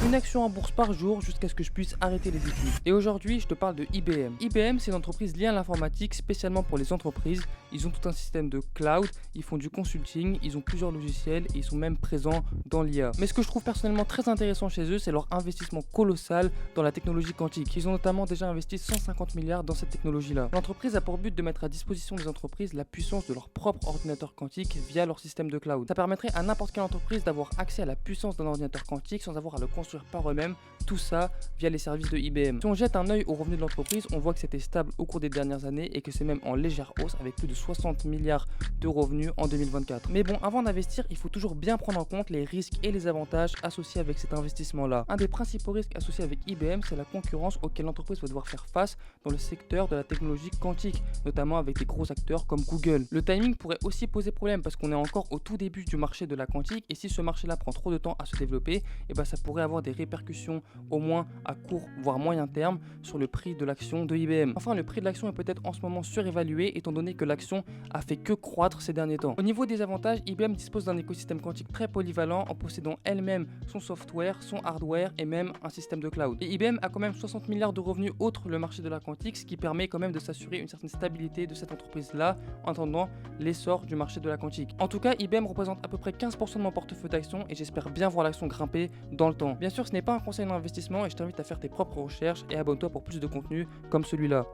Une action en bourse par jour jusqu'à ce que je puisse arrêter les études. Et aujourd'hui, je te parle de IBM. IBM, c'est une entreprise liée à l'informatique spécialement pour les entreprises. Ils ont tout un système de cloud, ils font du consulting, ils ont plusieurs logiciels et ils sont même présents dans l'IA. Mais ce que je trouve personnellement très intéressant chez eux, c'est leur investissement colossal dans la technologie quantique. Ils ont notamment déjà investi 150 milliards dans cette technologie-là. L'entreprise a pour but de mettre à disposition des entreprises la puissance de leur propre ordinateur quantique via leur système de cloud. Ça permettrait à n'importe quelle entreprise d'avoir accès à la puissance d'un ordinateur quantique sans avoir à le construire par eux-mêmes, tout ça via les services de IBM. Si on jette un œil aux revenus de l'entreprise, on voit que c'était stable au cours des dernières années et que c'est même en légère hausse avec plus de 60 milliards de revenus en 2024. Mais bon, avant d'investir, il faut toujours bien prendre en compte les risques et les avantages associés avec cet investissement-là. Un des principaux risques associés avec IBM, c'est la concurrence auquel l'entreprise va devoir faire face dans le secteur de la technologie quantique, notamment avec des gros acteurs comme Google. Le timing pourrait aussi poser problème parce qu'on est encore au tout début du marché de la quantique et si ce marché-là prend trop de temps à se développer, et ben ça pourrait avoir des répercussions au moins à court voire moyen terme sur le prix de l'action de IBM. Enfin, le prix de l'action est peut-être en ce moment surévalué étant donné que l'action a fait que croître ces derniers temps. Au niveau des avantages, IBM dispose d'un écosystème quantique très polyvalent en possédant elle-même son software, son hardware et même un système de cloud. Et IBM a quand même 60 milliards de revenus outre le marché de la quantique, ce qui permet quand même de s'assurer une certaine stabilité de cette entreprise-là en attendant l'essor du marché de la quantique. En tout cas, IBM représente à peu près 15% de mon portefeuille d'actions et j'espère bien voir l'action grimper dans le temps. Bien sûr, ce n'est pas un conseil d'investissement et je t'invite à faire tes propres recherches et abonne-toi pour plus de contenu comme celui-là.